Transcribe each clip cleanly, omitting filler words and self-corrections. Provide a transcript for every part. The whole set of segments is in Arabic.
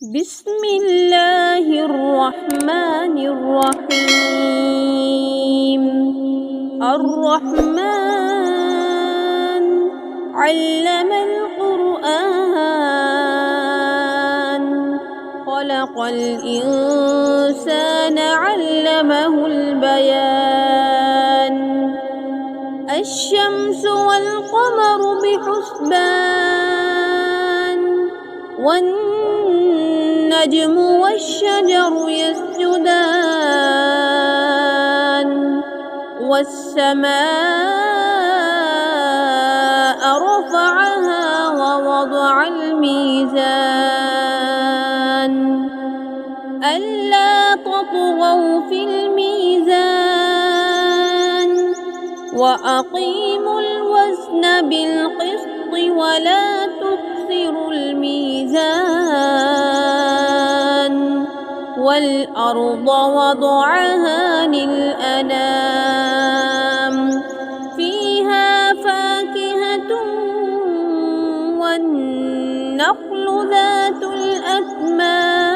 بسم الله الرحمن الرحيم. الرحمن علم القرآن، خلق الإنسان علمه البيان. الشمس والقمر بحسبان، والنجم والشجر يسجدان، والسماء رفعها ووضع الميزان ألا تطغوا في الميزان، وأقيموا الوزن بالقسط ولا تخسروا الميزان. والأرض وضعها للأنام، فيها فاكهة والنخل ذات الأكمام،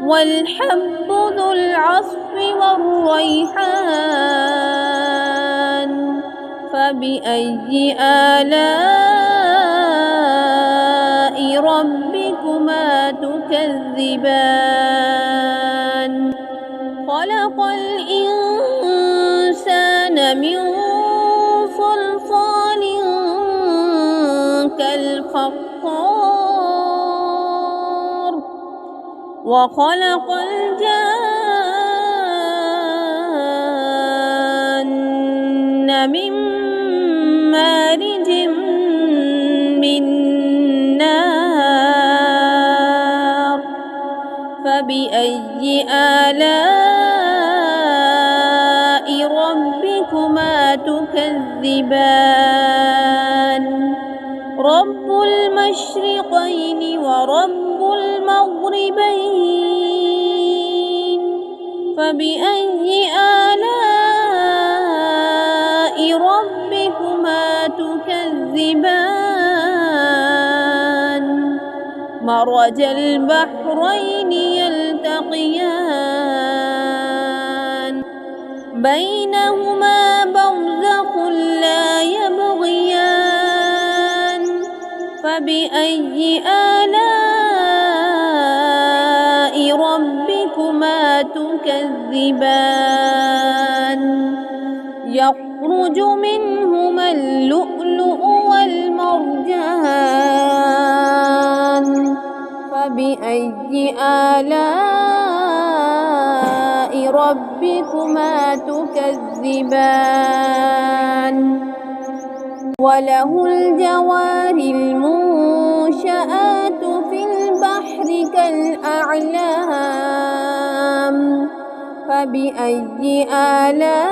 والحب ذو العصف والريحان. فبأي آلاء ربكما تكذبان؟ خلق الإنسان من صلصال كالفخار، وخلق الجان من مارج من نار. فبأي آلاء ربكما تكذبان؟ رب المشرقين ورب المغربين، فبأي آلاء ربكما تكذبان؟ مرج البحرين يلتقيان، بينهما برزخ لا يبغيان. فبأي آلاء ربكما تكذبان؟ يخرج منهما اللؤلؤ والمرجان. فبأي آلاء ربكما تكذبان؟ وله الجوار المنشآت في البحر كالأعلام. فبأي آلاء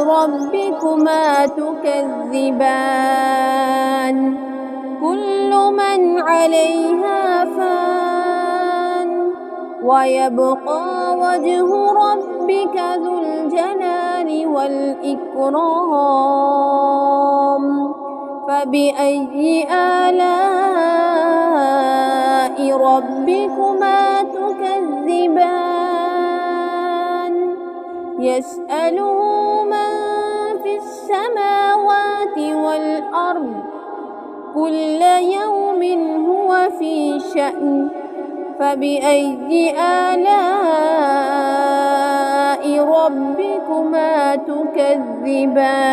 ربكما تكذبان؟ كل من عليها فان، ويبقى وجه ربك ذو الجلال والإكرام. فبأي آلاء ربكما تكذبان؟ يسأله من في السماوات والأرض، كل يوم هو في شأن. فبأي آلاء ربكما تكذبان؟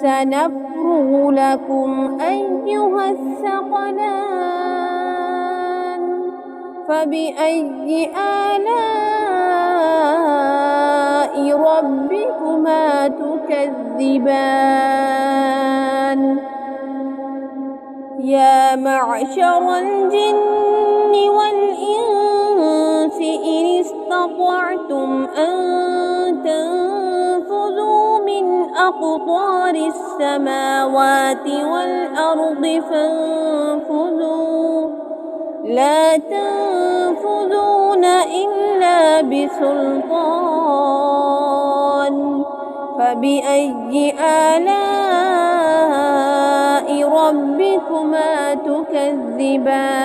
سنفرغ لكم أيها الثقلان. فبأي آلاء ربكما تكذبان؟ يا معشر الجن والإنس إن استطعتم أن تنفذوا من أقطار السماوات والأرض فانفذوا، لا تنفذون إلا بسلطان. فبأي آلاء ربكما تكذبان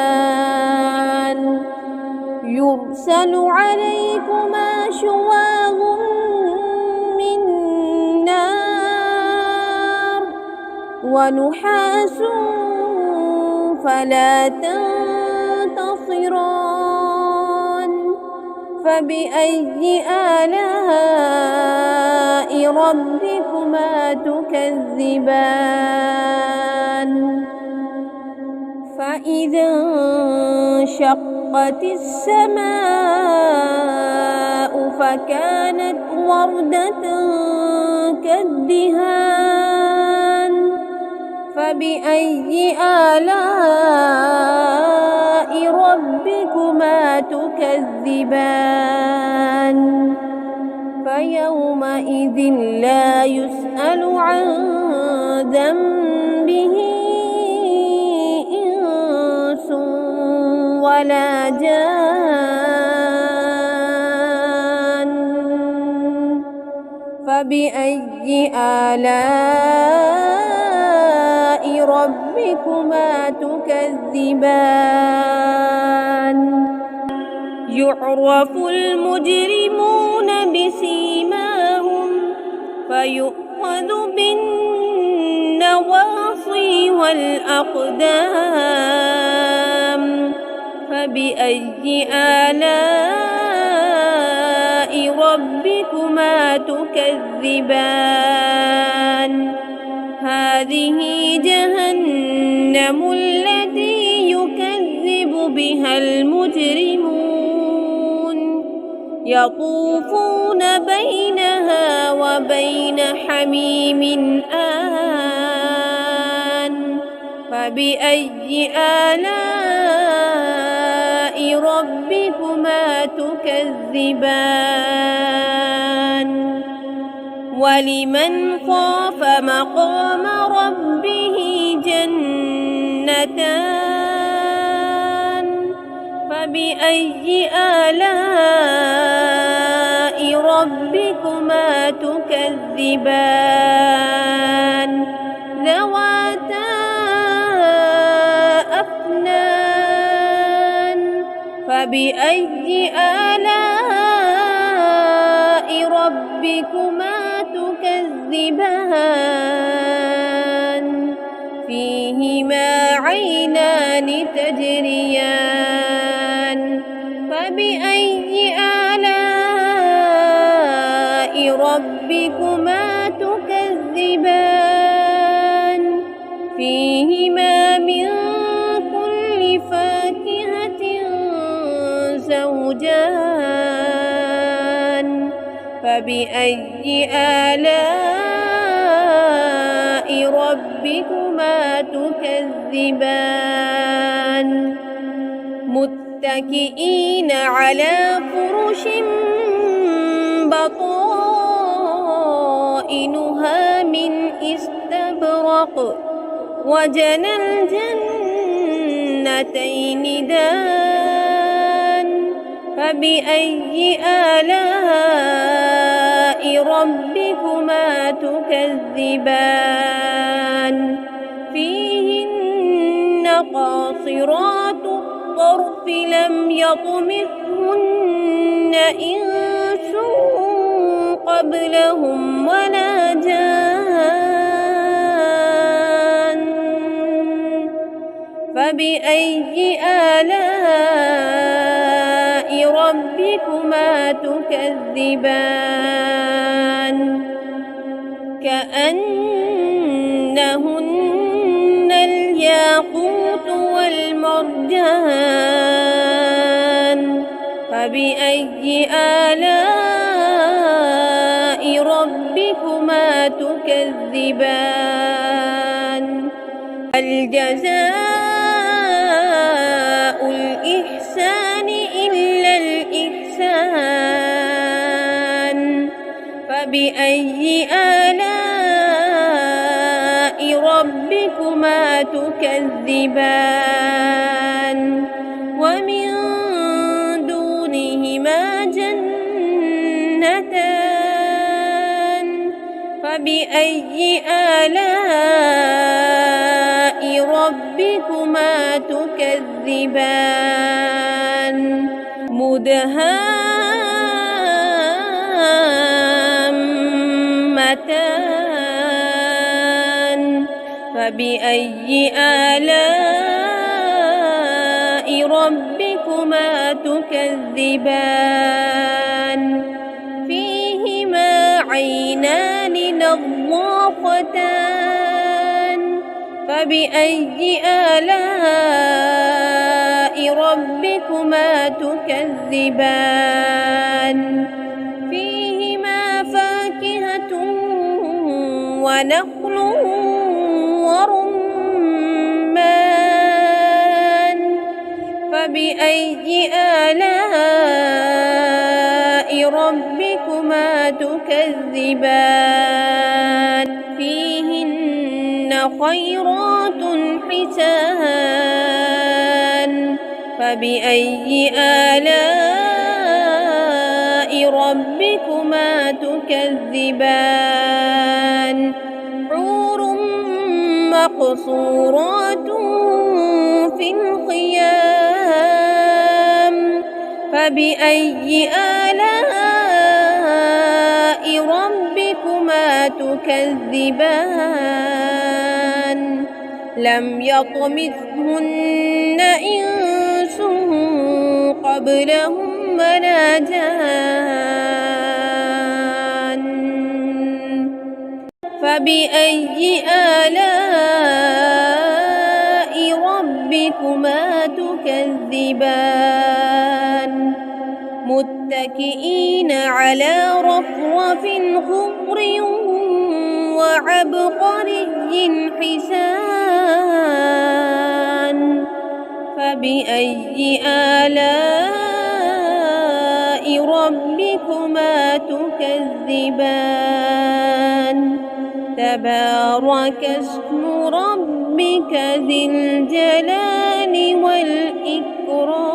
يرسل عليكما شواظ من نار ونحاس فلا تنتصران فبأي آلاء ربكما تكذبان فإذا انشقت السماء فكانت وردة كالدهان فبأي آلاء ربكما تكذبان فيومئذ لا يسأل عن ذنبه إنس ولا جان فبأي آلاء ربكما تكذبان يعرف المجرمون بسيماهم فيؤخذ بالنواصي والأقدام فبأي آلاء ربكما تكذبان هذه جهنم التي يكذب بها المجرمون يطوفون بينها وبين حميم آن فبأي آلاء ربكما تكذبان ولمن خاف مقام ربه جنتان فبأي آلاء ربكما تكذبان ذواتا أفنان فبأي آلاء ربكما تكذبان فيهما عينان تجريان فبأي آلاء ربكما تكذبان فيهما من كل فاكهة زوجان فبأي آلاء ربكما تكذبان متكئين على فرش بطائنها من استبرق وجنى الجنتين دان فبأي آلاء ربكما تكذبان فيهن قاصرات الطرف لم يطمثهن إنس قبلهم ولا جان فبأي آلاء ربكما تكذبان كأنهن الياقوت والمرجان فبأي آلاء ربكما تكذبان الجزاء الإحسان إلا الإحسان فبأي آلاء ربكما تكذبان ومن دونهما جنتان فبأي آلاء ربكما تكذبان مدهامتان فبأي آلاء ربكما تكذبان فيهما عينان نضاختان فبأي آلاء ربكما تكذبان فيهما فاكهة ونخل ورمان فبأي آلاء ربكما تكذبان فيهن خيرات حسان فبأي آلاء ربكما تكذبان حور مقصورات في الخيام فبأي آلاء ربكما تكذبان لم يطمثهن إنس قبلهم ولا جان فبأي آلاء ربكما تكذبان متكئين على رفرف خضر وعبقري حسان فبأي آلاء ربكما تكذبان تبارك اسم ربك ذي الجلال والإكرام